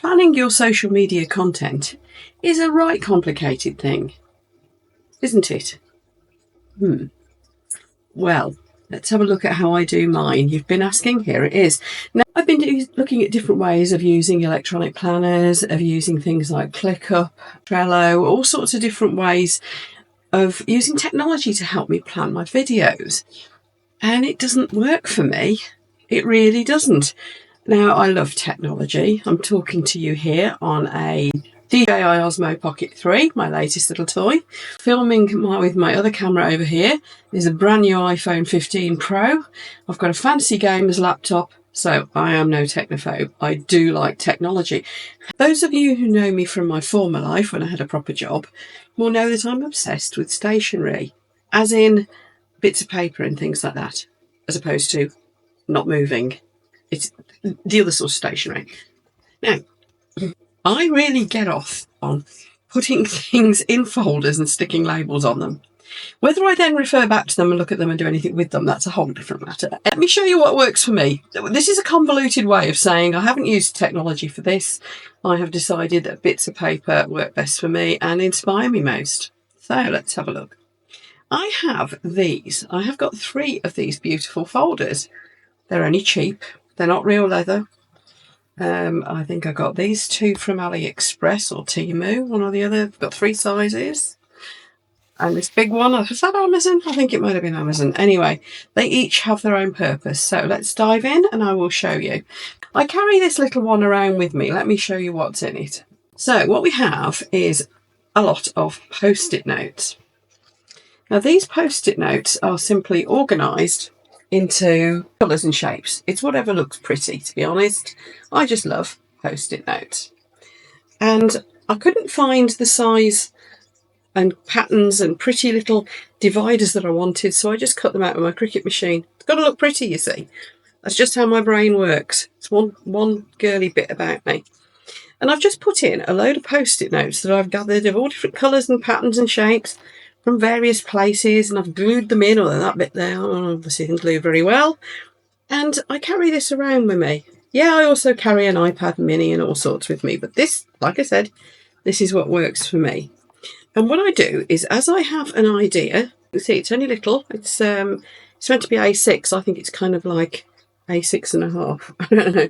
Planning your social media content is a right complicated thing, isn't it? Well, let's have a look at how I do mine. You've been asking, here it is. Now, I've been looking at different ways of using electronic planners, of using things like ClickUp, Trello, all sorts of different ways of using technology to help me plan my videos. And it doesn't work for me. It really doesn't. Now, I love technology. I'm talking to you here on a DJI Osmo Pocket 3, my latest little toy. Filming with my other camera over here is a brand new iPhone 15 Pro. I've got a fancy gamer's laptop, so I am no technophobe. I do like technology. Those of you who know me from my former life, when I had a proper job, will know that I'm obsessed with stationery, as in bits of paper and things like that, as opposed to not moving. It's the other sort of stationery. Now, I really get off on putting things in folders and sticking labels on them. Whether I then refer back to them and look at them and do anything with them, that's a whole different matter. Let me show you what works for me. This is a convoluted way of saying I haven't used technology for this. I have decided that bits of paper work best for me and inspire me most. So let's have a look. I have these. I have got 3 of these beautiful folders. They're only cheap. They're not real leather. I think I got these 2 from AliExpress or Temu, one or the other. I've got 3 sizes. And this big one, was that Amazon? I think it might have been Amazon. Anyway, they each have their own purpose. So let's dive in and I will show you. I carry this little one around with me. Let me show you what's in it. So what we have is a lot of Post-it notes. Now these Post-it notes are simply organised into colours and shapes. It's whatever looks pretty, to be honest. I just love Post-it notes. And I couldn't find the size and patterns and pretty little dividers that I wanted, so I just cut them out with my Cricut machine. It's got to look pretty, you see. That's just how my brain works. It's one girly bit about me. And I've just put in a load of Post-it notes that I've gathered of all different colours and patterns and shapes from various places, and I've glued them in, or that bit there obviously didn't glue very well. And I carry this around with me. Yeah, I also carry an iPad mini and all sorts with me, but this, like I said, this is what works for me. And what I do is, as I have an idea, you see it's only little, it's meant to be A6, I think it's kind of like A6 and a half, I don't know.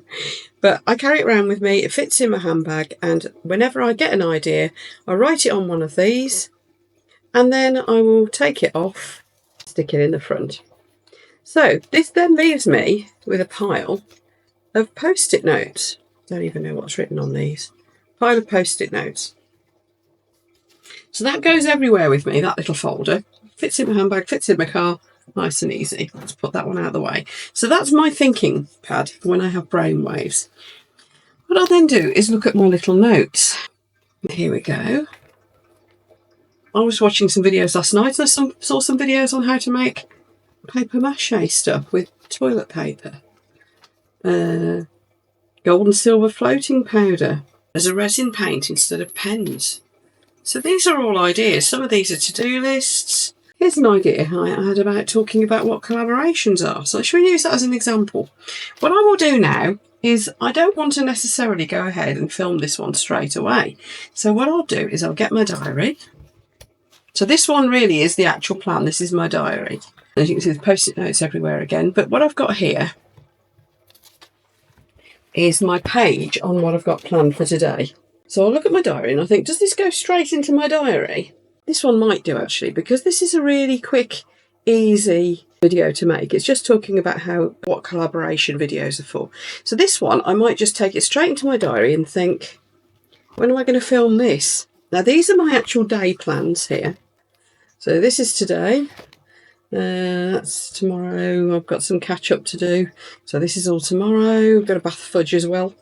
But I carry it around with me, it fits in my handbag, and whenever I get an idea, I write it on one of these, and then I will take it off, stick it in the front. So this then leaves me with a pile of Post-it notes. Don't even know what's written on these. Pile of Post-it notes. So that goes everywhere with me, that little folder. Fits in my handbag, fits in my car, nice and easy. Let's put that one out of the way. So that's my thinking pad for when I have brainwaves. What I'll then do is look at my little notes. Here we go. I was watching some videos last night and I saw some videos on how to make paper mache stuff with toilet paper. Gold and silver floating powder as a resin paint instead of pens. So these are all ideas. Some of these are to-do lists. Here's an idea I had about talking about what collaborations are. So should we use that as an example? What I will do now is I don't want to necessarily go ahead and film this one straight away. So what I'll do is I'll get my diary. So this one really is the actual plan. This is my diary. As you can see, there's Post-it notes everywhere again. But what I've got here is my page on what I've got planned for today. So I'll look at my diary and I think, does this go straight into my diary? This one might do actually, because this is a really quick, easy video to make. It's just talking about what collaboration videos are for. So this one, I might just take it straight into my diary and think, when am I going to film this? Now these are my actual day plans here. So this is today. That's tomorrow. I've got some catch up to do. So this is all tomorrow. I've got a bath fudge as well.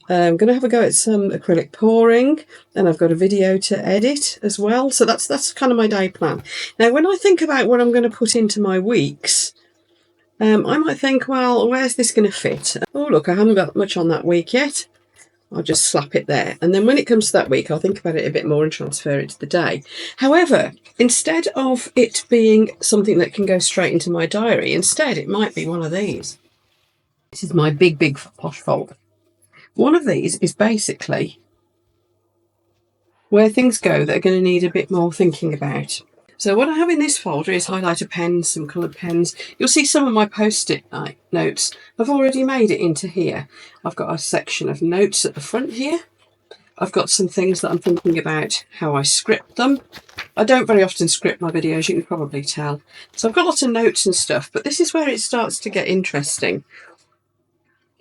I'm going to have a go at some acrylic pouring, and I've got a video to edit as well. So that's kind of my day plan. Now, when I think about what I'm going to put into my weeks, I might think, well, where's this going to fit? Oh, look, I haven't got much on that week yet. I'll just slap it there. And then when it comes to that week, I'll think about it a bit more and transfer it to the day. However, instead of it being something that can go straight into my diary, instead it might be one of these. This is my big, big posh folder. One of these is basically where things go that are going to need a bit more thinking about. So what I have in this folder is highlighter pens, some coloured pens. You'll see some of my post-it notes. I've already made it into here. I've got a section of notes at the front here. I've got some things that I'm thinking about how I script them. I don't very often script my videos, you can probably tell. So I've got lots of notes and stuff, but this is where it starts to get interesting.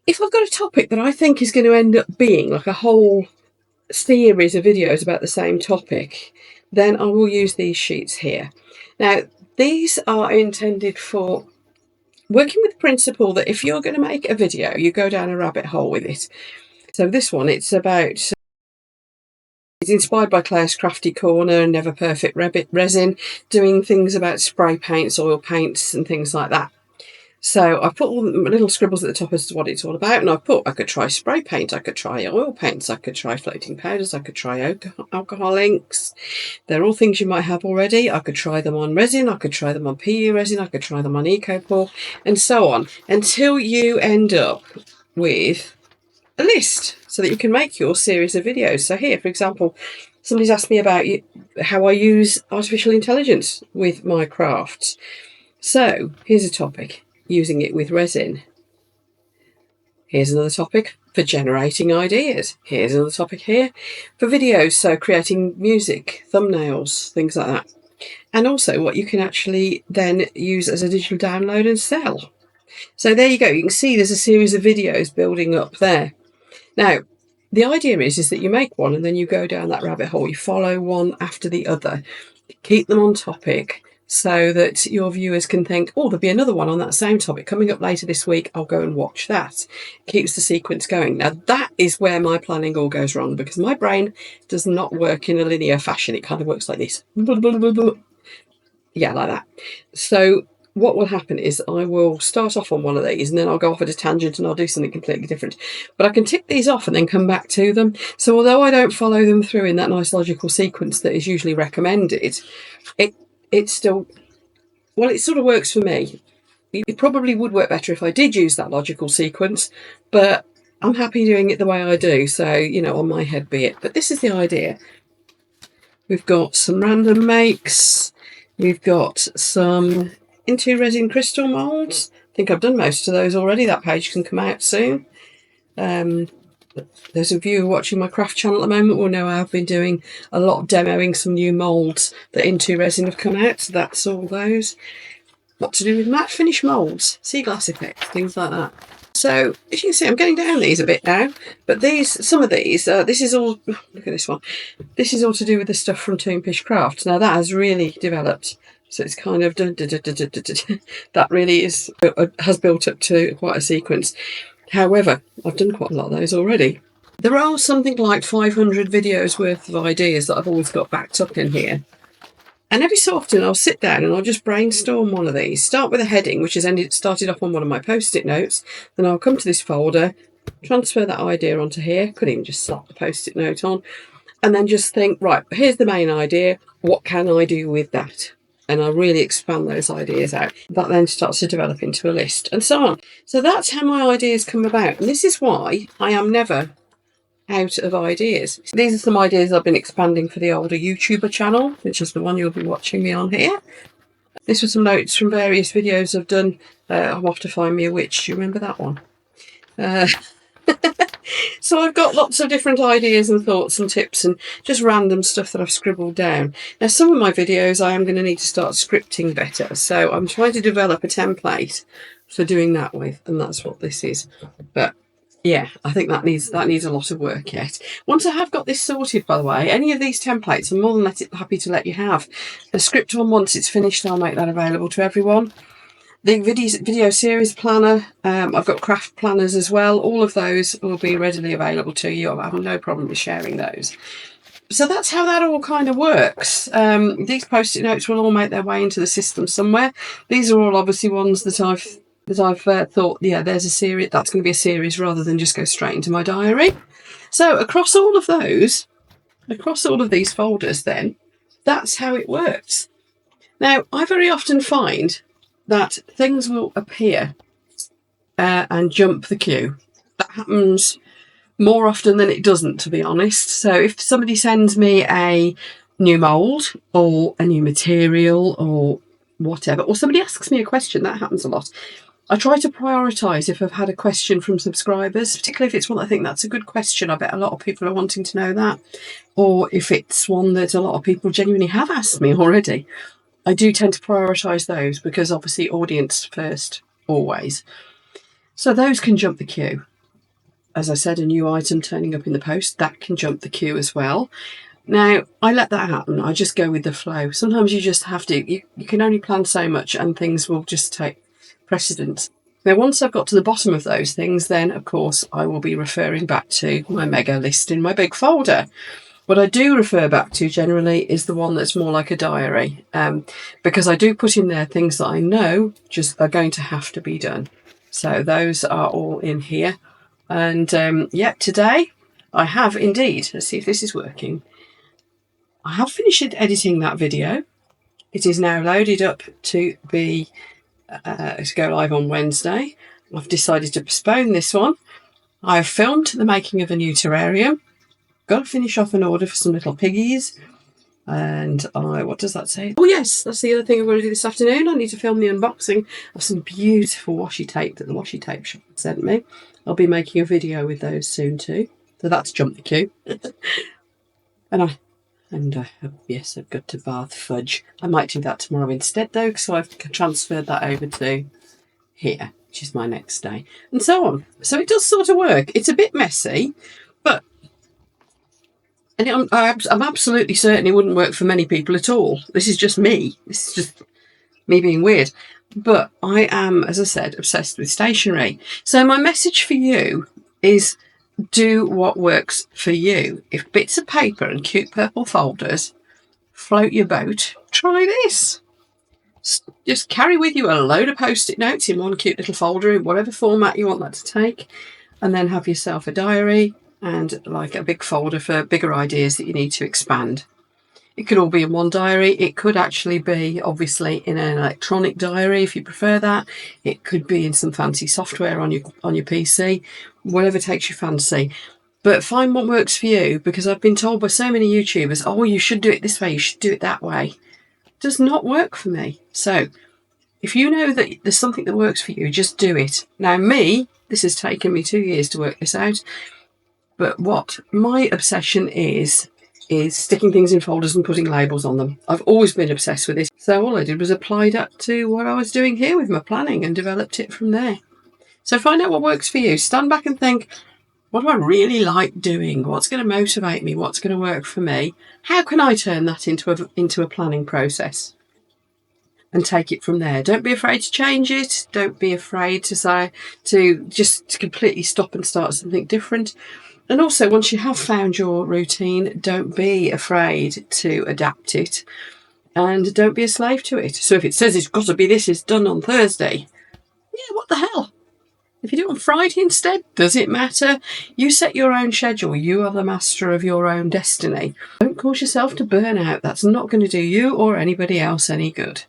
If I've got a topic that I think is going to end up being like a whole series of videos about the same topic, then I will use these sheets here. Now, these are intended for working with the principle that if you're going to make a video, you go down a rabbit hole with it. So this one, it's inspired by Claire's Crafty Corner and Never Perfect Resin, doing things about spray paints, oil paints and things like that. So I put all the little scribbles at the top as to what it's all about, and I could try spray paint, I could try oil paints, I could try floating powders, I could try alcohol inks. They're all things you might have already. I could try them on resin, I could try them on PU resin, I could try them on EcoPool, and so on, until you end up with a list so that you can make your series of videos. So here, for example, somebody's asked me about how I use artificial intelligence with my crafts. So here's a topic, using it with resin. Here's another topic for generating ideas. Here's another topic here for videos, so creating music, thumbnails, things like that. And also what you can actually then use as a digital download and sell. So there you go, you can see there's a series of videos building up there. Now, the idea is that you make one and then you go down that rabbit hole. You follow one after the other. Keep them on topic so that your viewers can think, oh, there'll be another one on that same topic coming up later this week. I'll go and watch that. Keeps the sequence going. Now, that is where my planning all goes wrong, because my brain does not work in a linear fashion. It kind of works like this. Yeah, like that. So what will happen is I will start off on one of these and then I'll go off at a tangent and I'll do something completely different. But I can tick these off and then come back to them. So although I don't follow them through in that nice logical sequence that is usually recommended, it still, well, it sort of works for me. It probably would work better if I did use that logical sequence, but I'm happy doing it the way I do. So, you know, on my head be it. But this is the idea. We've got some random makes. We've got some into resin crystal moulds. I think I've done most of those already. That page can come out soon. Those of you watching my craft channel at the moment will know I've been doing a lot of demoing some new moulds that into resin have come out. So that's all those. What to do with matte finish moulds, sea glass effects, things like that. So as you can see, I'm getting down these a bit now, but some of these, this is all, look at this one. This is all to do with the stuff from Toonfish Crafts. Now that has really developed. So it's kind of, that really has built up to quite a sequence. However, I've done quite a lot of those already. There are something like 500 videos worth of ideas that I've always got backed up in here. And every so often I'll sit down and I'll just brainstorm one of these. Start with a heading, which has started off on one of my post-it notes. Then I'll come to this folder, transfer that idea onto here. Could even just slap the post-it note on. And then just think, right, here's the main idea. What can I do with that? And I'll really expand those ideas out. That then starts to develop into a list and so on. So that's how my ideas come about. And this is why I am never out of ideas. These are some ideas I've been expanding for the older YouTuber channel, which is the one you'll be watching me on here. This was some notes from various videos I've done. I'm off to find me a witch. Do you remember that one? So I've got lots of different ideas and thoughts and tips and just random stuff that I've scribbled down. Now, some of my videos I am going to need to start scripting better. So I'm trying to develop a template for doing that with, and that's what this is. But yeah, I think that needs a lot of work yet. Once I have got this sorted, by the way, any of these templates, I'm more than happy to let you have. The script one, once it's finished, I'll make that available to everyone. The video series planner, I've got craft planners as well. All of those will be readily available to you. I have no problem with sharing those. So that's how that all kind of works. These post-it notes will all make their way into the system somewhere. These are all obviously ones that I've thought, yeah, there's a series, that's going to be a series rather than just go straight into my diary. So across all of these folders then, that's how it works. Now, I very often find that things will appear and jump the queue. That happens more often than it doesn't, to be honest. So if somebody sends me a new mould or a new material or whatever, or somebody asks me a question, that happens a lot. I try to prioritise if I've had a question from subscribers, particularly if it's one I think that's a good question. I bet a lot of people are wanting to know that. Or if it's one that a lot of people genuinely have asked me already. I do tend to prioritise those because obviously audience first, always. So those can jump the queue. As I said, a new item turning up in the post, that can jump the queue as well. Now, I let that happen. I just go with the flow. Sometimes you just have to. You can only plan so much and things will just take precedence. Now, once I've got to the bottom of those things, then, of course, I will be referring back to my mega list in my big folder. What I do refer back to generally is the one that's more like a diary, because I do put in there things that I know just are going to have to be done. So those are all in here. And yeah, today I have indeed, let's see if this is working. I have finished editing that video. It is now loaded up to be to go live on Wednesday. I've decided to postpone this one. I've filmed the making of a new terrarium. Got to finish off an order for some little piggies. And what does that say? Oh yes, that's the other thing I'm going to do this afternoon. I need to film the unboxing of some beautiful washi tape that the washi tape shop sent me. I'll be making a video with those soon too. So that's jumped the queue. Yes, I've got to bath fudge. I might do that tomorrow instead though, because I've transferred that over to here, which is my next day, and so on. So it does sort of work. It's a bit messy, but I'm absolutely certain it wouldn't work for many people at all. This is just me. This is just me being weird. But I am, as I said, obsessed with stationery. So my message for you is do what works for you. If bits of paper and cute purple folders float your boat, try this. Just carry with you a load of post-it notes in one cute little folder in whatever format you want that to take, and then have yourself a diary and like a big folder for bigger ideas that you need to expand. It could all be in one diary. It could actually be, obviously, in an electronic diary if you prefer that. It could be in some fancy software on your PC, whatever takes your fancy. But find what works for you, because I've been told by so many YouTubers, oh, you should do it this way, you should do it that way. It does not work for me. So if you know that there's something that works for you, just do it. Now, this has taken me 2 years to work this out. But what my obsession is sticking things in folders and putting labels on them. I've always been obsessed with this. So all I did was apply that to what I was doing here with my planning and developed it from there. So find out what works for you. Stand back and think, what do I really like doing? What's going to motivate me? What's going to work for me? How can I turn that into a planning process? And take it from there. Don't be afraid to change it. Don't be afraid to just completely stop and start something different. And also, once you have found your routine, don't be afraid to adapt it, and don't be a slave to it. So if it says it's got to be this is done on Thursday, yeah, what the hell? If you do it on Friday instead, does it matter? You set your own schedule. You are the master of your own destiny. Don't cause yourself to burn out. That's not going to do you or anybody else any good.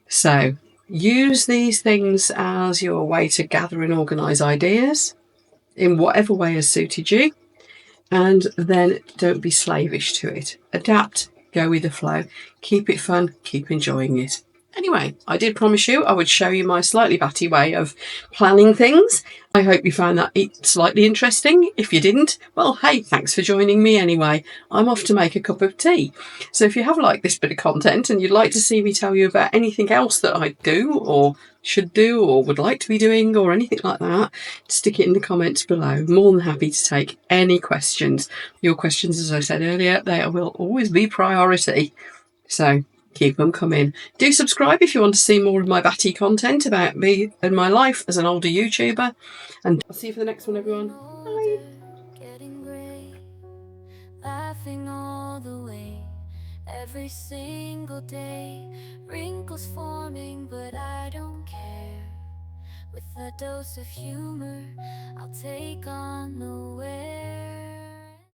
So use these things as your way to gather and organise ideas in whatever way has suited you, and then don't be slavish to it. Adapt, go with the flow, keep it fun, keep enjoying it. Anyway, I did promise you I would show you my slightly batty way of planning things. I hope you found that slightly interesting. If you didn't, well, hey, thanks for joining me anyway. I'm off to make a cup of tea. So if you have liked this bit of content and you'd like to see me tell you about anything else that I do or should do or would like to be doing or anything like that, stick it in the comments below. More than happy to take any questions. Your questions, as I said earlier, they will always be priority. So keep them coming. Do subscribe if you want to see more of my batty content about me and my life as an older YouTuber. And I'll see you for the next one, everyone. Bye. Getting gray, laughing all the way, every single day, wrinkles forming, but I don't care. With a dose of humor, I'll take on the wear.